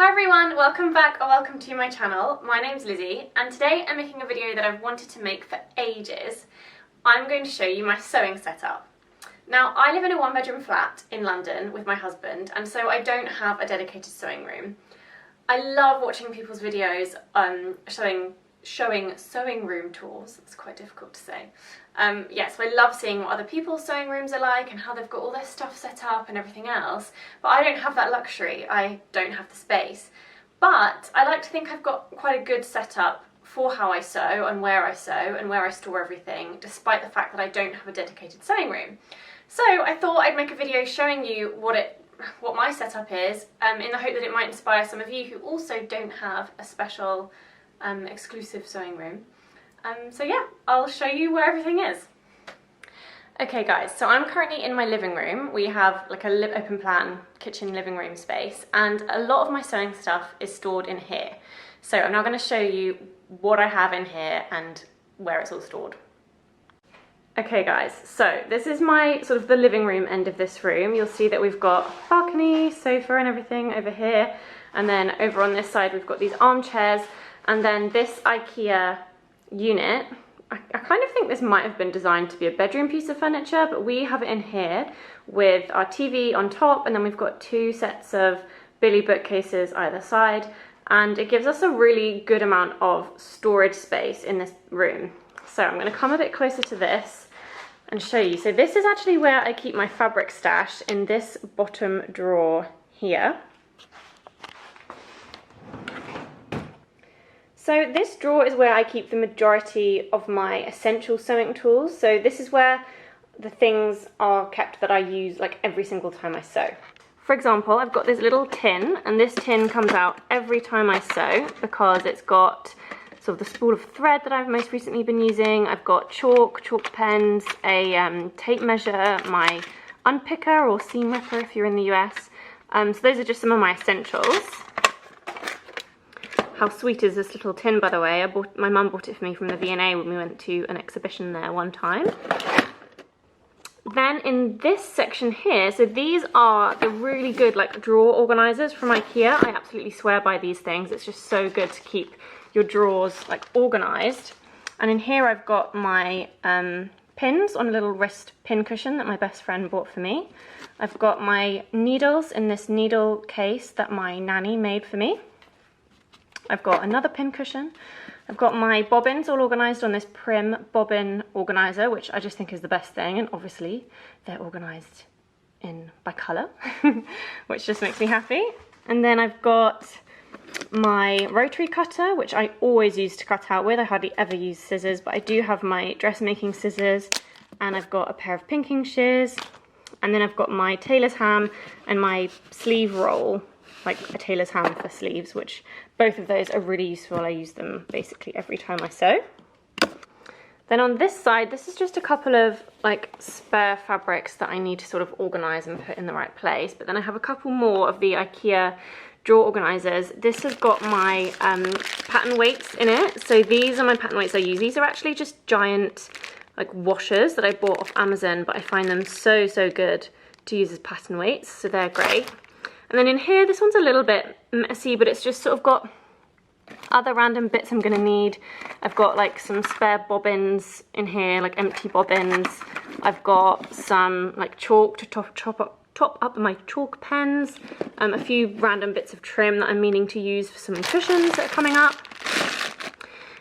Hi everyone, welcome back or welcome to my channel. My name's Lizzie and today I'm making a video that I've wanted to make for ages. I'm going to show you my sewing setup. Now I live in a one-bedroom flat in London with my husband and so I don't have a dedicated sewing room. I love watching people's videos showing sewing room tours. That's quite difficult to say. So I love seeing what other people's sewing rooms are like and how they've got all their stuff set up and everything else, but I don't have that luxury. I don't have the space. But I like to think I've got quite a good setup for how I sew and where I store everything, despite the fact that I don't have a dedicated sewing room. So I thought I'd make a video showing you what my setup is, in the hope that it might inspire some of you who also don't have a special exclusive sewing room. So yeah, I'll show you where everything is. Okay guys, so I'm currently in my living room. We have like a open plan kitchen living room space and a lot of my sewing stuff is stored in here. So I'm now going to show you what I have in here and where it's all stored. Okay guys, so this is my sort of the living room end of this room. You'll see that we've got balcony, sofa and everything over here, and then over on this side we've got these armchairs, and then this IKEA unit. I kind of think this might have been designed to be a bedroom piece of furniture, but we have it in here with our TV on top, and then we've got two sets of Billy bookcases either side, and it gives us a really good amount of storage space in this room. So I'm going to come a bit closer to this and show you. So this is actually where I keep my fabric stash, in this bottom drawer here. So this drawer is where I keep the majority of my essential sewing tools. So this is where the things are kept that I use like every single time I sew. For example, I've got this little tin, and this tin comes out every time I sew because it's got sort of the spool of thread that I've most recently been using. I've got chalk pens, a tape measure, my unpicker or seam ripper if you're in the US. So those are just some of my essentials. How sweet is this little tin, by the way? My mum bought it for me from the V&A when we went to an exhibition there one time. Then in this section here, so these are the really good like drawer organisers from IKEA. I absolutely swear by these things. It's just so good to keep your drawers like organised. And in here I've got my pins on a little wrist pin cushion that my best friend bought for me. I've got my needles in this needle case that my nanny made for me. I've got another pin cushion. I've got my bobbins all organised on this Prim bobbin organiser, which I just think is the best thing, and obviously they're organised by colour, which just makes me happy. And then I've got my rotary cutter, which I always use to cut out with. I hardly ever use scissors, but I do have my dressmaking scissors, and I've got a pair of pinking shears, and then I've got my tailor's ham and my sleeve roll, like a tailor's ham for sleeves, which both of those are really useful. I use them basically every time I sew. Then on this side, this is just a couple of like spare fabrics that I need to sort of organise and put in the right place. But then I have a couple more of the IKEA drawer organisers. This has got my pattern weights in it. So these are my pattern weights I use. These are actually just giant like washers that I bought off Amazon, but I find them so good to use as pattern weights, so they're great. And then in here, this one's a little bit messy, but it's just sort of got other random bits I'm gonna need. I've got like some spare bobbins in here, like empty bobbins. I've got some like chalk to top up my chalk pens, a few random bits of trim that I'm meaning to use for some cushions that are coming up.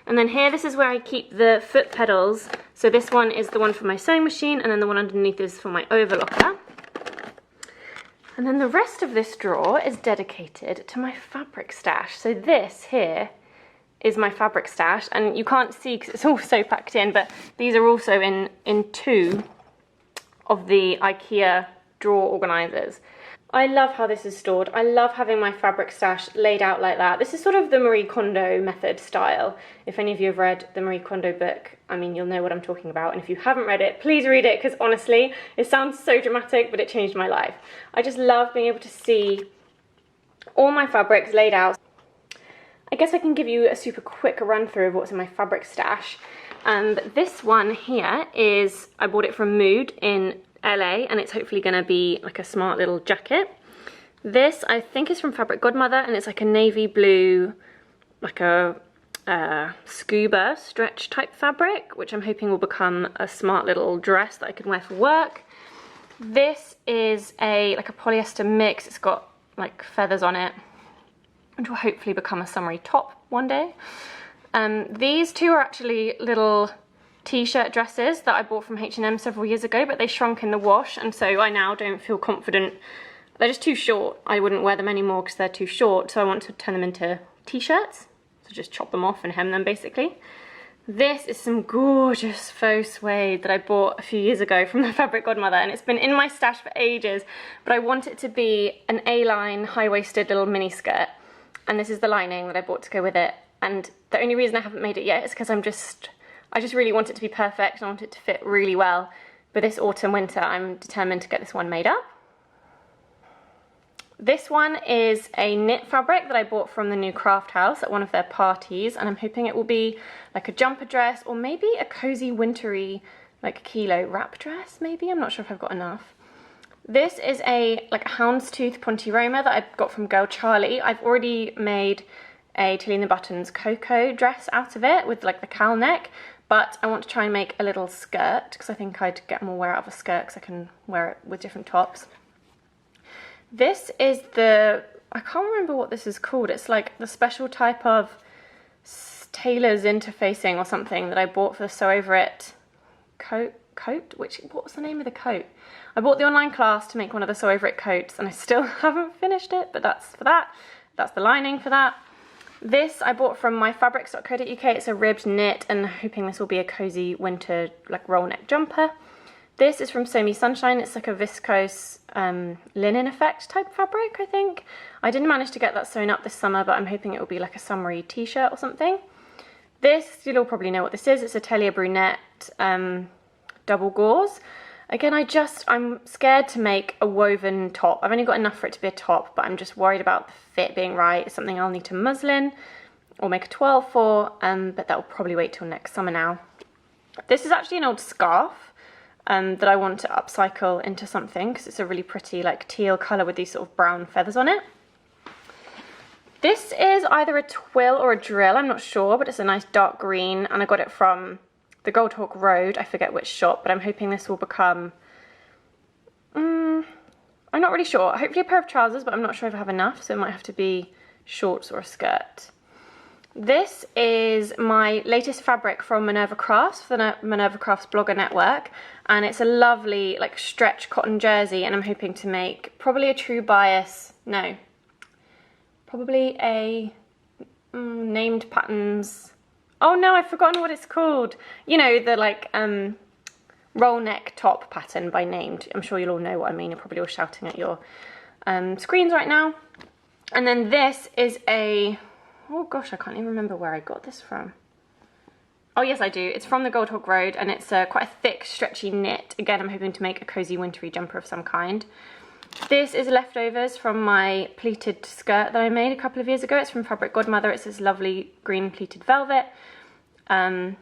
And then here, this is where I keep the foot pedals. So this one is the one for my sewing machine, and then the one underneath is for my overlocker. And then the rest of this drawer is dedicated to my fabric stash. So this here is my fabric stash, and you can't see because it's all so packed in, but these are also in two of the IKEA drawer organisers. I love how this is stored. I love having my fabric stash laid out like that. This is sort of the Marie Kondo method style. If any of you have read the Marie Kondo book, I mean, you'll know what I'm talking about. And if you haven't read it, please read it, because honestly, it sounds so dramatic, but it changed my life. I just love being able to see all my fabrics laid out. I guess I can give you a super quick run through of what's in my fabric stash. This one here is, I bought it from Mood in LA, and it's hopefully going to be like a smart little jacket. This I think is from Fabric Godmother, and it's like a navy blue, like a scuba stretch type fabric, which I'm hoping will become a smart little dress that I can wear for work. This is like a polyester mix. It's got like feathers on it, which will hopefully become a summery top one day. These two are actually little t-shirt dresses that I bought from H&M several years ago, but they shrunk in the wash, and so I now don't feel confident. They're just too short. I wouldn't wear them anymore because they're too short, so I want to turn them into t-shirts. So just chop them off and hem them basically. This is some gorgeous faux suede that I bought a few years ago from the Fabric Godmother, and it's been in my stash for ages, but I want it to be an A-line high-waisted little mini skirt, and this is the lining that I bought to go with it. And the only reason I haven't made it yet is because I just really want it to be perfect, and I want it to fit really well. But this autumn winter I'm determined to get this one made up. This one is a knit fabric that I bought from the new craft house at one of their parties, and I'm hoping it will be like a jumper dress or maybe a cozy wintry like kilo wrap dress maybe. I'm not sure if I've got enough. This is like a houndstooth Ponte Roma that I got from Girl Charlie. I've already made a Tilly and the Buttons Cocoa dress out of it with like the cowl neck, but I want to try and make a little skirt because I think I'd get more wear out of a skirt because I can wear it with different tops. This is I can't remember what this is called. It's like the special type of tailor's interfacing or something that I bought for the Sew Over It coat. What was the name of the coat? I bought the online class to make one of the Sew Over It coats, and I still haven't finished it, but that's for that. That's the lining for that. This I bought from myfabrics.co.uk. It's a ribbed knit, and I'm hoping this will be a cozy winter like roll neck jumper. This is from Sew Me Sunshine. It's like a viscose linen effect type fabric, I think. I didn't manage to get that sewn up this summer, but I'm hoping it will be like a summery t-shirt or something. This, you'll all probably know what this is. It's a Talia Brunette double gauze. Again, I'm scared to make a woven top. I've only got enough for it to be a top, but I'm just worried about the fit being right. It's something I'll need to muslin or make a 12 for, but that will probably wait till next summer now. This is actually an old scarf that I want to upcycle into something because it's a really pretty like teal colour with these sort of brown feathers on it. This is either a twill or a drill, I'm not sure, but it's a nice dark green, and I got it from the Goldhawk Road, I forget which shop, but I'm hoping this will become, I'm not really sure, hopefully a pair of trousers, but I'm not sure if I have enough, so it might have to be shorts or a skirt. This is my latest fabric from Minerva Crafts, for the Minerva Crafts blogger network, and it's a lovely like stretch cotton jersey, and I'm hoping to make probably a true bias, no, probably a named patterns, oh no, I've forgotten what it's called. You know, the like roll neck top pattern by Named. I'm sure you'll all know what I mean. You're probably all shouting at your screens right now. And then this is oh gosh, I can't even remember where I got this from. Oh yes, I do. It's from the Goldhawk Road, and it's quite a thick, stretchy knit. Again, I'm hoping to make a cozy wintry jumper of some kind. This is leftovers from my pleated skirt that I made a couple of years ago. It's from Fabric Godmother. It's this lovely green pleated velvet. I'm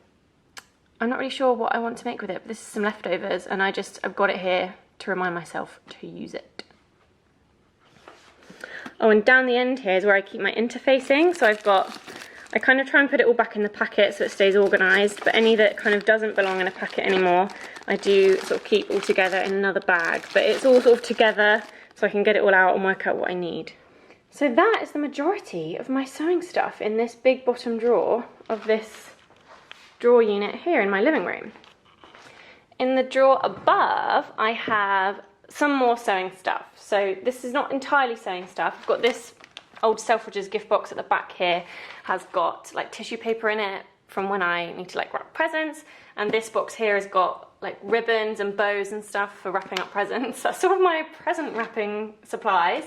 not really sure what I want to make with it, but this is some leftovers, and I've got it here to remind myself to use it. Oh, and down the end here is where I keep my interfacing. So I kind of try and put it all back in the packet so it stays organised, but any that kind of doesn't belong in a packet anymore, I do sort of keep all together in another bag. But it's all sort of together so I can get it all out and work out what I need. So that is the majority of my sewing stuff in this big bottom drawer of this drawer unit here in my living room. In the drawer above, I have some more sewing stuff. So this is not entirely sewing stuff. I've got this old Selfridges gift box at the back here, has got like tissue paper in it from when I need to like wrap presents, and this box here has got like ribbons and bows and stuff for wrapping up presents. That's sort of my present wrapping supplies.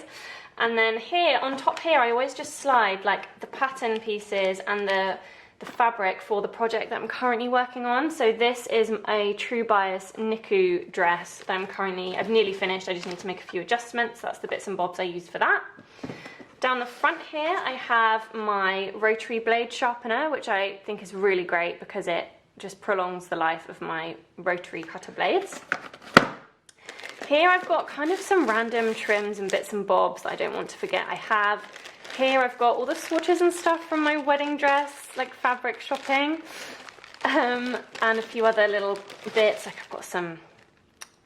And then here on top here, I always just slide like the pattern pieces and the fabric for the project that I'm currently working on. So this is a True Bias Niku dress that I've nearly finished. I just need to make a few adjustments. That's the bits and bobs I use for that. Down the front here, I have my Rotary blade sharpener, which I think is really great because it just prolongs the life of my rotary cutter blades. Here I've got kind of some random trims and bits and bobs that I don't want to forget I have. Here I've got all the swatches and stuff from my wedding dress, like fabric shopping, and a few other little bits, like I've got some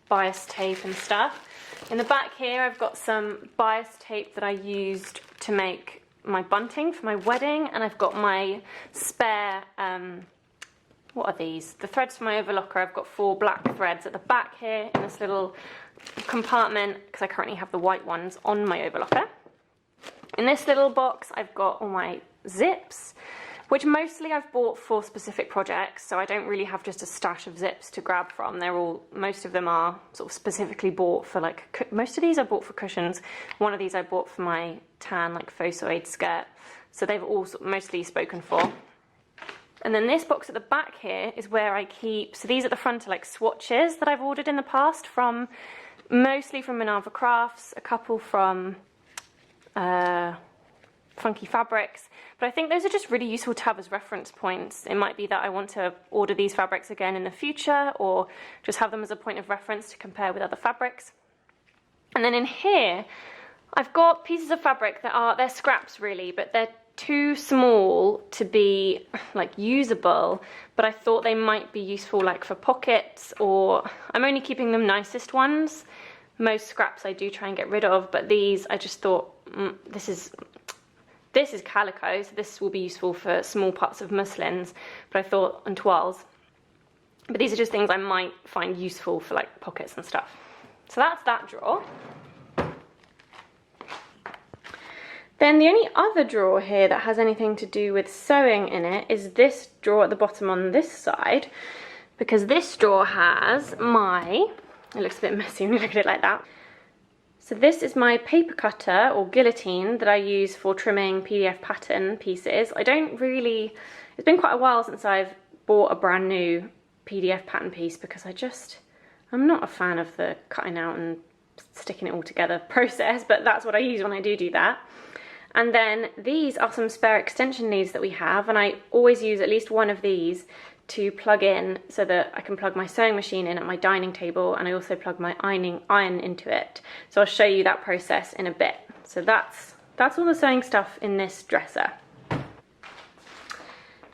bias tape and stuff. In the back here I've got some bias tape that I used to make my bunting for my wedding, and I've got my spare, what are these? The threads for my overlocker. I've got 4 black threads at the back here in this little compartment because I currently have the white ones on my overlocker. In this little box I've got all my zips, which mostly I've bought for specific projects, so I don't really have just a stash of zips to grab from. Most of them are sort of specifically bought for, like, most of these I bought for cushions. One of these I bought for my tan, like, Faux Suede skirt, so they've all mostly spoken for. And then this box at the back here is where I keep, so these at the front are like swatches that I've ordered in the past from, mostly from Minerva Crafts, a couple from Funky Fabrics, but I think those are just really useful to have as reference points. It might be that I want to order these fabrics again in the future, or just have them as a point of reference to compare with other fabrics. And then in here, I've got pieces of fabric that they're scraps really, but they're too small to be like usable, but I thought they might be useful like for pockets, or I'm only keeping them nicest ones. Most scraps I do try and get rid of, but these I just thought, this is calico, so this will be useful for small parts of muslins, but I thought, and toiles, but these are just things I might find useful for like pockets and stuff. So that's that drawer. Then the only other drawer here that has anything to do with sewing in it is this drawer at the bottom on this side, because this drawer has my, it looks a bit messy when you look at it like that. So this is my paper cutter or guillotine that I use for trimming PDF pattern pieces. It's been quite a while since I've bought a brand new PDF pattern piece because I'm not a fan of the cutting out and sticking it all together process, but that's what I use when I do that. And then these are some spare extension leads that we have, and I always use at least one of these to plug in so that I can plug my sewing machine in at my dining table, and I also plug my iron into it. So I'll show you that process in a bit. So that's all the sewing stuff in this dresser.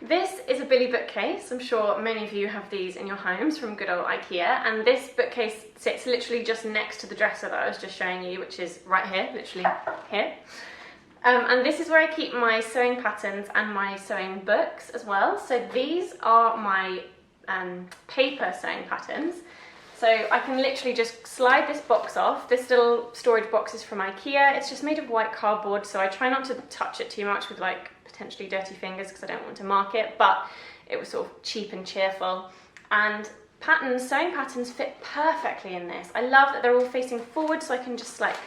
This is a Billy bookcase. I'm sure many of you have these in your homes from good old IKEA, and this bookcase sits literally just next to the dresser that I was just showing you, which is right here, literally here. And this is where I keep my sewing patterns and my sewing books as well. So these are my paper sewing patterns. So I can literally just slide this box off. This little storage box is from IKEA. It's just made of white cardboard, so I try not to touch it too much with like potentially dirty fingers because I don't want to mark it, but it was sort of cheap and cheerful. And sewing patterns fit perfectly in this. I love that they're all facing forward, so I can just like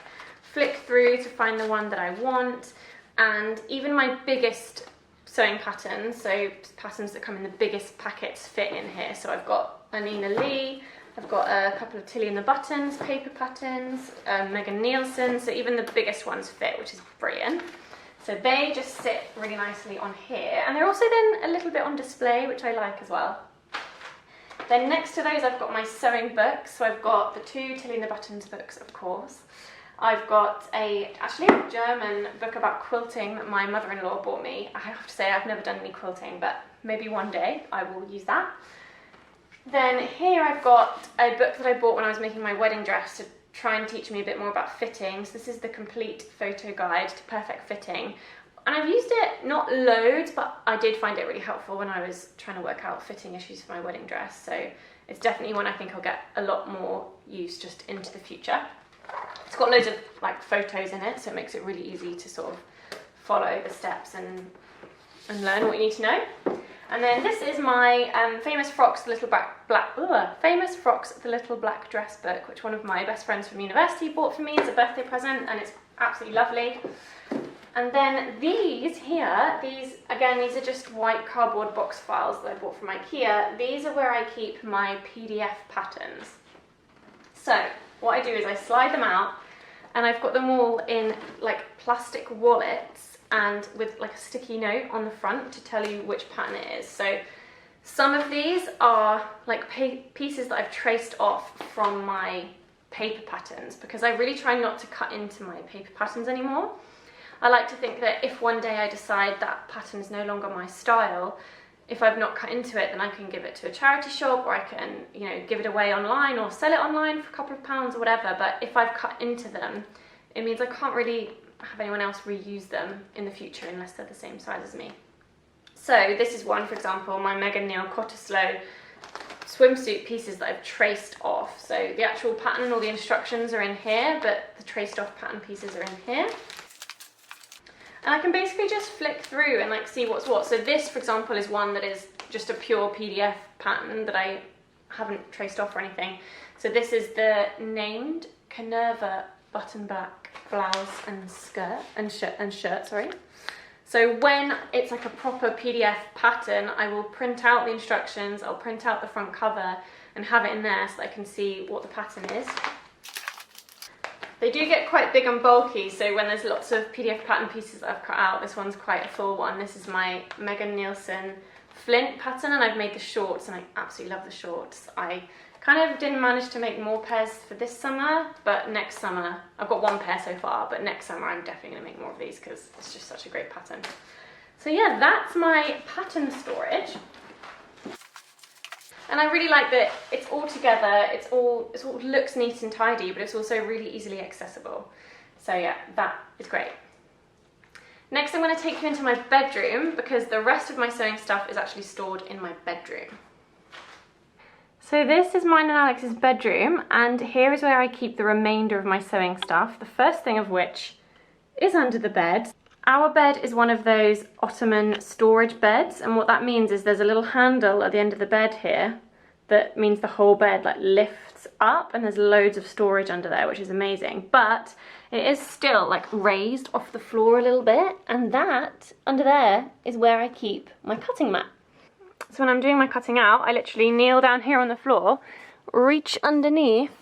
flick through to find the one that I want. And even my biggest sewing patterns, so patterns that come in the biggest packets, fit in here. So I've got a Nina Lee, I've got a couple of Tilly and the Buttons paper patterns, Megan Nielsen, so even the biggest ones fit, which is brilliant. So they just sit really nicely on here, and they're also then a little bit on display, which I like as well. Then next to those I've got my sewing books, so I've got the 2 Tilly and the Buttons books, of course. I've got actually a German book about quilting that my mother-in-law bought me. I have to say I've never done any quilting, but maybe one day I will use that. Then here I've got a book that I bought when I was making my wedding dress to try and teach me a bit more about fitting. So this is the complete photo guide to perfect fitting. And I've used it not loads, but I did find it really helpful when I was trying to work out fitting issues for my wedding dress. So it's definitely one I think I'll get a lot more use just into the future. It's got loads of like photos in it, so it makes it really easy to sort of follow the steps and learn what you need to know. And then this is my Famous Frocks, the Little Black Dress book, which one of my best friends from university bought for me as a birthday present, and it's absolutely lovely. And then these here, these are just white cardboard box files that I bought from IKEA. These are where I keep my PDF patterns. So what I do is I slide them out, and I've got them all in like plastic wallets and with like a sticky note on the front to tell you which pattern it is. So some of these are like pieces that I've traced off from my paper patterns, because I really try not to cut into my paper patterns anymore. I like to think that if one day I decide that pattern is no longer my style, if I've not cut into it, then I can give it to a charity shop, or I can, you know, give it away online or sell it online for a couple of pounds or whatever. But if I've cut into them, it means I can't really have anyone else reuse them in the future unless they're the same size as me. So this is one, for example, my Megan Neal Cottesloe swimsuit pieces that I've traced off. So the actual pattern and all the instructions are in here, but the traced off pattern pieces are in here. And I can basically just flick through and like see what's what. So this, for example, is one that is just a pure PDF pattern that I haven't traced off or anything. So this is the named Canerva button back blouse and skirt and shirt, sorry. So when it's like a proper PDF pattern, I will print out the instructions, I'll print out the front cover and have it in there so that I can see what the pattern is. They do get quite big and bulky, so when there's lots of PDF pattern pieces that I've cut out, this one's quite a full one. This is my Megan Nielsen Flint pattern, and I've made the shorts, and I absolutely love the shorts. I kind of didn't manage to make more pairs for this summer, but next summer, I've got one pair so far, but next summer I'm definitely going to make more of these because it's just such a great pattern. So yeah, that's my pattern storage. And I really like that it's all together, it all looks neat and tidy, but it's also really easily accessible. So yeah, that is great. Next, I'm going to take you into my bedroom because the rest of my sewing stuff is actually stored in my bedroom. So this is mine and Alex's bedroom, and here is where I keep the remainder of my sewing stuff, the first thing of which is under the bed. Our bed is one of those Ottoman storage beds, and what that means is there's a little handle at the end of the bed here that means the whole bed like lifts up, and there's loads of storage under there, which is amazing. But it is still like raised off the floor a little bit, and that under there is where I keep my cutting mat. So when I'm doing my cutting out, I literally kneel down here on the floor, reach underneath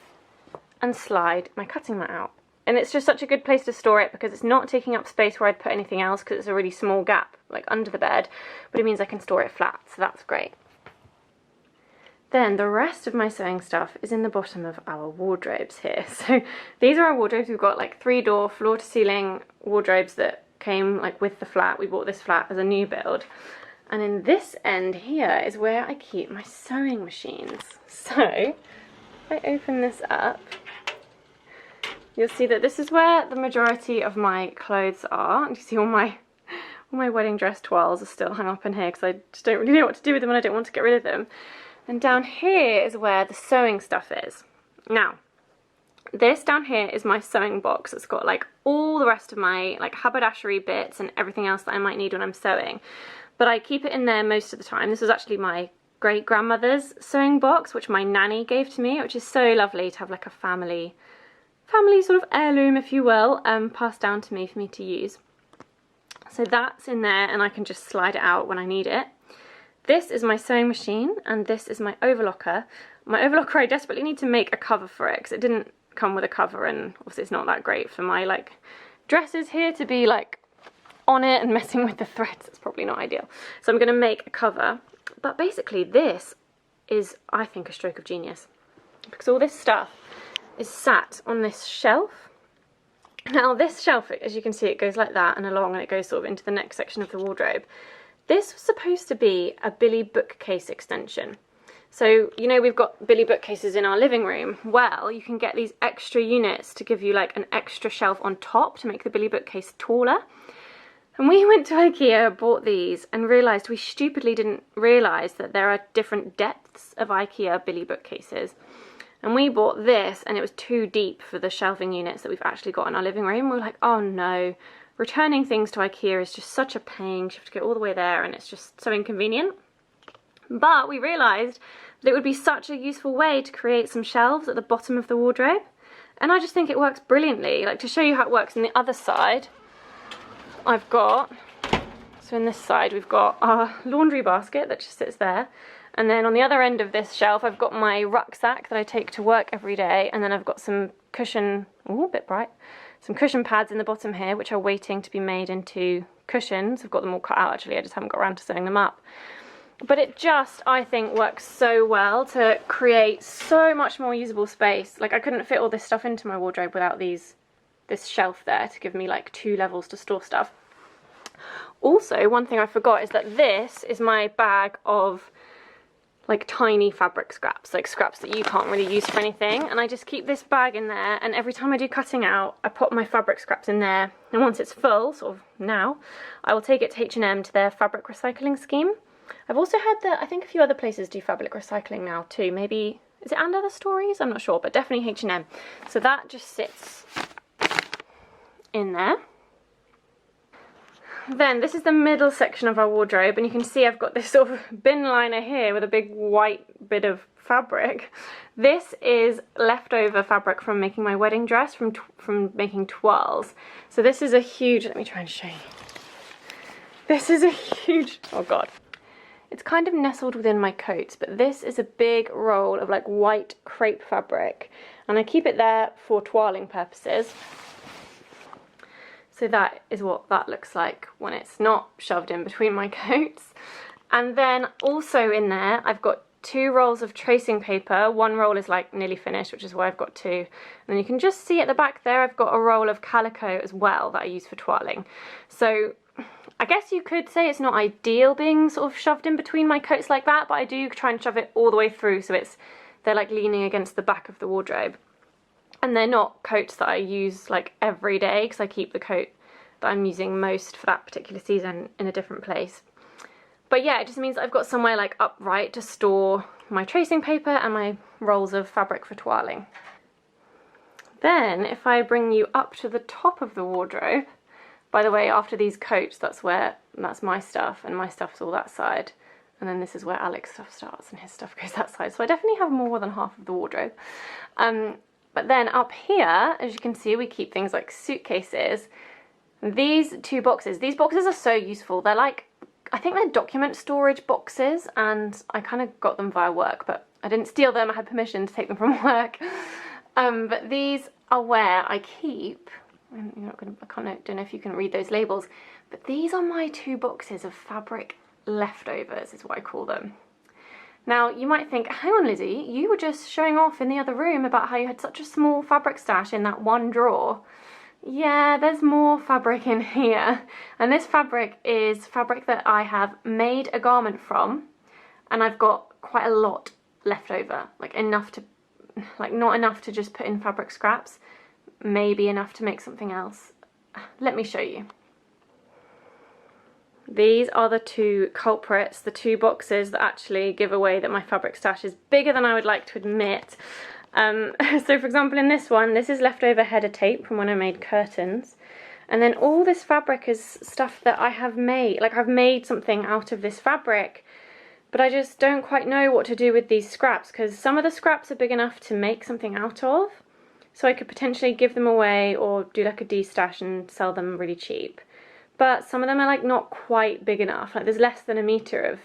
and slide my cutting mat out. And it's just such a good place to store it because it's not taking up space where I'd put anything else because it's a really small gap like under the bed, but it means I can store it flat, so that's great. Then the rest of my sewing stuff is in the bottom of our wardrobes here. So these are our wardrobes. We've got like 3-door floor to ceiling wardrobes that came like with the flat. We bought this flat as a new build. And in this end here is where I keep my sewing machines. So if I open this up, you'll see that this is where the majority of my clothes are. And you see all my wedding dress toiles are still hung up in here because I just don't really know what to do with them and I don't want to get rid of them. And down here is where the sewing stuff is. Now, this down here is my sewing box. It's got like all the rest of my like haberdashery bits and everything else that I might need when I'm sewing. But I keep it in there most of the time. This was actually my great-grandmother's sewing box, which my nanny gave to me, which is so lovely to have like a family sort of heirloom, if you will, passed down to me for me to use. So that's in there and I can just slide it out when I need it. This is my sewing machine and this is my overlocker. My overlocker, I desperately need to make a cover for it because it didn't come with a cover, and obviously it's not that great for my like dresses here to be like on it and messing with the threads. It's probably not ideal. So I'm going to make a cover. But basically this is, I think, a stroke of genius because all this stuff is sat on this shelf. Now this shelf, as you can see, it goes like that and along, and it goes sort of into the next section of the wardrobe. This was supposed to be a Billy bookcase extension. So, you know, we've got Billy bookcases in our living room. Well, you can get these extra units to give you like an extra shelf on top to make the Billy bookcase taller. And we went to IKEA, bought these, and realised we stupidly didn't realise that there are different depths of IKEA Billy bookcases. And we bought this, and it was too deep for the shelving units that we've actually got in our living room. We were like, oh no. Returning things to IKEA is just such a pain. You have to get all the way there and it's just so inconvenient. But we realised that it would be such a useful way to create some shelves at the bottom of the wardrobe. And I just think it works brilliantly. Like, to show you how it works on the other side, I've got, so in this side we've got our laundry basket that just sits there. And then on the other end of this shelf I've got my rucksack that I take to work every day. And then I've got some cushion, ooh, a bit bright. Some cushion pads in the bottom here, which are waiting to be made into cushions. I've got them all cut out actually, I just haven't got around to sewing them up. But it just, I think, works so well to create so much more usable space. Like, I couldn't fit all this stuff into my wardrobe without this shelf there to give me like 2 levels to store stuff. Also, one thing I forgot is that this is my bag of like tiny fabric scraps, like scraps that you can't really use for anything, and I just keep this bag in there, and every time I do cutting out I put my fabric scraps in there, and once it's full, sort of now, I will take it to H&M to their fabric recycling scheme. I've also heard that I think a few other places do fabric recycling now too, maybe, is it And Other Stories? I'm not sure, but definitely H&M. So that just sits in there. Then this is the middle section of our wardrobe, and you can see I've got this sort of bin liner here with a big white bit of fabric. This is leftover fabric from making my wedding dress, from making toiles. So this is a huge, let me try and show you. This is a huge, oh god. It's kind of nestled within my coats, but this is a big roll of like white crepe fabric, and I keep it there for toiling purposes. So that is what that looks like when it's not shoved in between my coats. And then also in there, I've got 2 rolls of tracing paper. One roll is like nearly finished, which is why I've got 2. And then you can just see at the back there, I've got a roll of calico as well that I use for toiling. So I guess you could say it's not ideal being sort of shoved in between my coats like that, but I do try and shove it all the way through so they're like leaning against the back of the wardrobe. And they're not coats that I use like every day, because I keep the coat that I'm using most for that particular season in a different place. But yeah, it just means I've got somewhere like upright to store my tracing paper and my rolls of fabric for toiling. Then if I bring you up to the top of the wardrobe, by the way, after these coats, that's my stuff, and my stuff's all that side. And then this is where Alex's stuff starts and his stuff goes that side. So I definitely have more than half of the wardrobe. But then up here, as you can see, we keep things like suitcases. These 2 boxes, these boxes are so useful. They're like, I think they're document storage boxes, and I kind of got them via work, but I didn't steal them. I had permission to take them from work. But these are where I keep, I don't know if you can read those labels, but these are my 2 boxes of fabric leftovers, is what I call them. Now, you might think, hang on, Lizzie, you were just showing off in the other room about how you had such a small fabric stash in that one drawer. Yeah, there's more fabric in here. And this fabric is fabric that I have made a garment from, and I've got quite a lot left over, like enough to, like not enough to just put in fabric scraps, maybe enough to make something else. Let me show you. These are the 2 culprits, the 2 boxes that actually give away that my fabric stash is bigger than I would like to admit. So for example, in this one, this is leftover header tape from when I made curtains. And then all this fabric is stuff that I have made, like I've made something out of this fabric, but I just don't quite know what to do with these scraps, because some of the scraps are big enough to make something out of. So I could potentially give them away or do like a de-stash and sell them really cheap. But some of them are like not quite big enough. Like there's less than a metre of,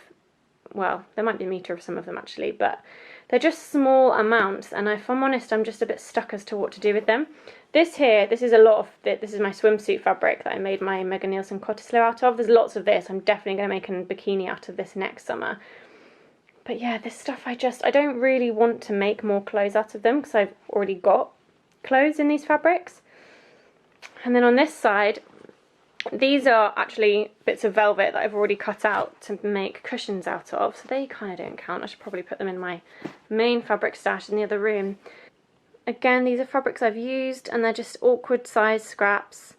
well, there might be a metre of some of them actually, but they're just small amounts, and if I'm honest, I'm just a bit stuck as to what to do with them. This here, this is a lot of, this is my swimsuit fabric that I made my Megan Nielsen Cottesloe out of. There's lots of this. I'm definitely going to make a bikini out of this next summer. But yeah, this stuff I don't really want to make more clothes out of them, because I've already got clothes in these fabrics. And then on this side, these are actually bits of velvet that I've already cut out to make cushions out of, so they kind of don't count. I should probably put them in my main fabric stash in the other room. Again, these are fabrics I've used, and they're just awkward size scraps.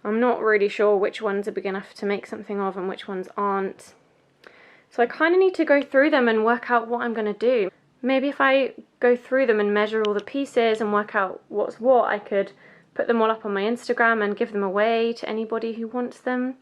I'm not really sure which ones are big enough to make something of and which ones aren't. So I kind of need to go through them and work out what I'm going to do. Maybe if I go through them and measure all the pieces and work out what's what, I could put them all up on my Instagram and give them away to anybody who wants them.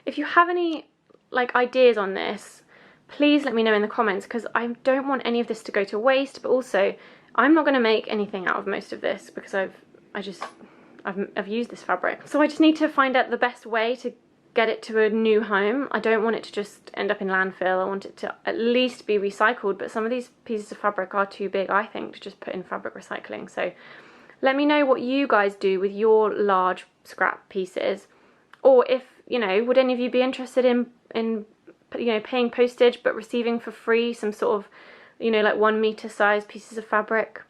If you have any like ideas on this, please let me know in the comments, because I don't want any of this to go to waste, but also I'm not going to make anything out of most of this because I've used this fabric. So I just need to find out the best way to get it to a new home. I don't want it to just end up in landfill. I want it to at least be recycled, but some of these pieces of fabric are too big, I think, to just put in fabric recycling. So let me know what you guys do with your large scrap pieces, or if, you know, would any of you be interested in you know, paying postage but receiving for free some sort of, you know, like 1 meter size pieces of fabric.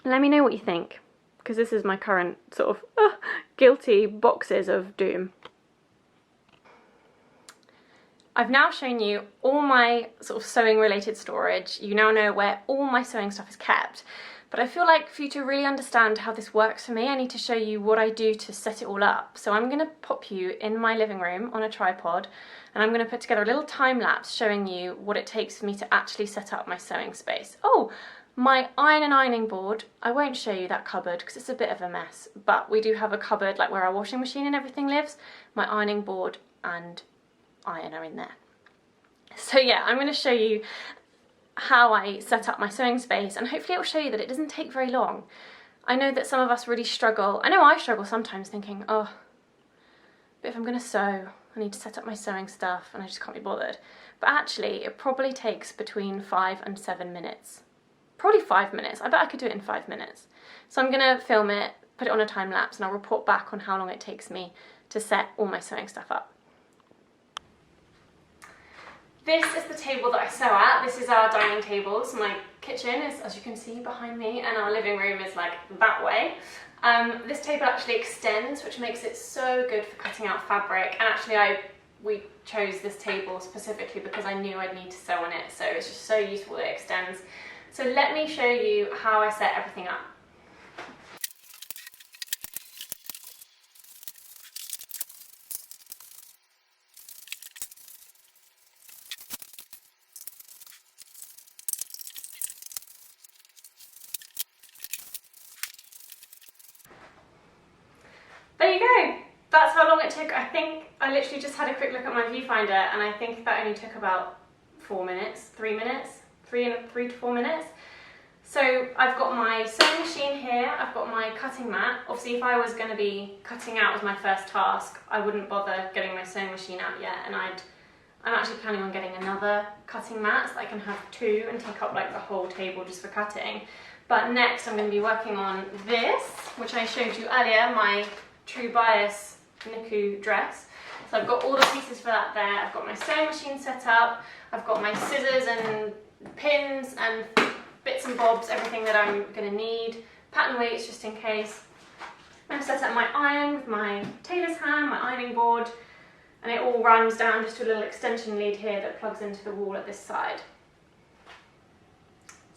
Let me know what you think, because this is my current sort of guilty boxes of doom. I've now shown you all my sort of sewing related storage. You now know where all my sewing stuff is kept. But I feel like for you to really understand how this works for me, I need to show you what I do to set it all up. So I'm going to pop you in my living room on a tripod, and I'm going to put together a little time lapse showing you what it takes for me to actually set up my sewing space. Oh, my iron and ironing board, I won't show you that cupboard because it's a bit of a mess, but we do have a cupboard like where our washing machine and everything lives. My ironing board and iron are in there. So yeah, I'm going to show you how I set up my sewing space, and hopefully it will show you that it doesn't take very long. I know that some of us really struggle. I know I struggle sometimes thinking, oh, but if I'm going to sew, I need to set up my sewing stuff and I just can't be bothered. But actually it probably takes between 5 and 7 minutes. Probably 5 minutes. I bet I could do it in 5 minutes. So I'm going to film it, put it on a time lapse, and I'll report back on how long it takes me to set all my sewing stuff up. This is the table that I sew at. This is our dining table. So my kitchen is, as you can see, behind me, and our living room is like that way. This table actually extends, which makes it so good for cutting out fabric. And actually we chose this table specifically because I knew I'd need to sew on it. So it's just so useful that it extends. So let me show you how I set everything up. There you go. That's how long it took. I think I literally just had a quick look at my viewfinder, and I think that only took about 4 minutes, 3 minutes, 3 to 4 minutes. So I've got my sewing machine here, I've got my cutting mat. Obviously if I was going to be cutting out as my first task, I wouldn't bother getting my sewing machine out yet, and I'm actually planning on getting another cutting mat so that I can have 2 and take up like the whole table just for cutting. But next I'm going to be working on this, which I showed you earlier, my True Bias Niku dress. So I've got all the pieces for that there. I've got my sewing machine set up, I've got my scissors and pins and bits and bobs, everything that I'm going to need, pattern weights just in case. I've set up my iron with my tailor's hand, my ironing board, and it all runs down just to a little extension lead here that plugs into the wall at this side.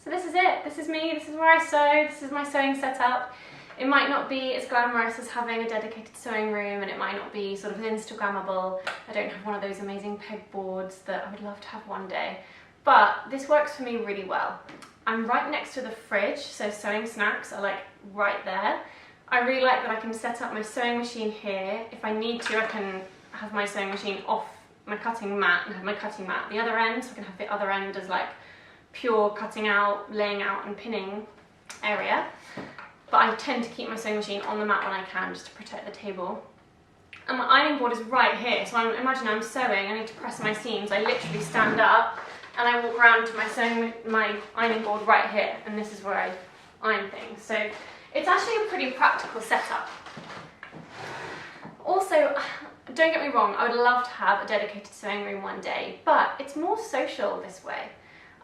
So this is it, this is me, this is where I sew, this is my sewing setup. It might not be as glamorous as having a dedicated sewing room, and it might not be sort of Instagrammable. I don't have one of those amazing pegboards that I would love to have one day. But this works for me really well. I'm right next to the fridge, so sewing snacks are like right there. I really like that I can set up my sewing machine here. If I need to, I can have my sewing machine off my cutting mat and have my cutting mat at the other end, so I can have the other end as like pure cutting out, laying out and pinning area. But I tend to keep my sewing machine on the mat when I can, just to protect the table. And my ironing board is right here, so imagine I'm sewing, I need to press my seams, I literally stand up and I walk around to my ironing board right here, and this is where I iron things. So it's actually a pretty practical setup. Also, don't get me wrong, I would love to have a dedicated sewing room one day, but it's more social this way.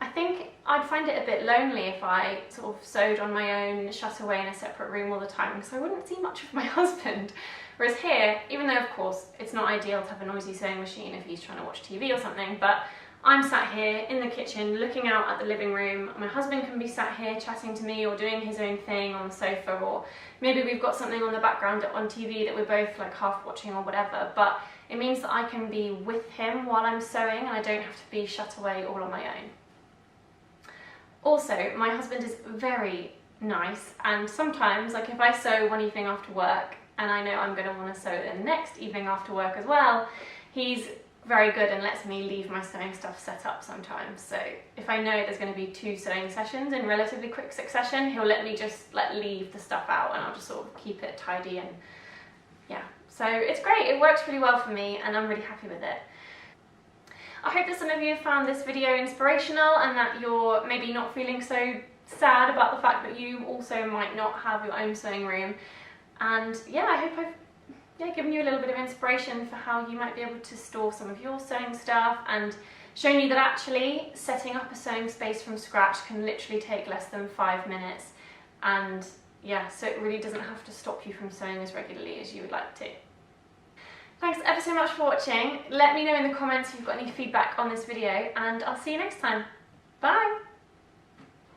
I think I'd find it a bit lonely if I sort of sewed on my own, shut away in a separate room all the time, because I wouldn't see much of my husband. Whereas here, even though of course it's not ideal to have a noisy sewing machine if he's trying to watch TV or something, but I'm sat here in the kitchen looking out at the living room. My husband can be sat here chatting to me or doing his own thing on the sofa, or maybe we've got something on the background on TV that we're both like half watching or whatever, but it means that I can be with him while I'm sewing and I don't have to be shut away all on my own. Also, my husband is very nice, and sometimes, like if I sew one evening after work and I know I'm going to want to sew the next evening after work as well, he's very good and lets me leave my sewing stuff set up sometimes. So if I know there's going to be 2 sewing sessions in relatively quick succession, he'll let me just leave the stuff out and I'll just sort of keep it tidy, and yeah. So it's great, it works really well for me and I'm really happy with it. I hope that some of you have found this video inspirational and that you're maybe not feeling so sad about the fact that you also might not have your own sewing room. And yeah, I hope I've yeah, giving you a little bit of inspiration for how you might be able to store some of your sewing stuff, and showing you that actually setting up a sewing space from scratch can literally take less than 5 minutes, and yeah, so it really doesn't have to stop you from sewing as regularly as you would like to. Thanks ever so much for watching. Let me know in the comments if you've got any feedback on this video, and I'll see you next time. Bye!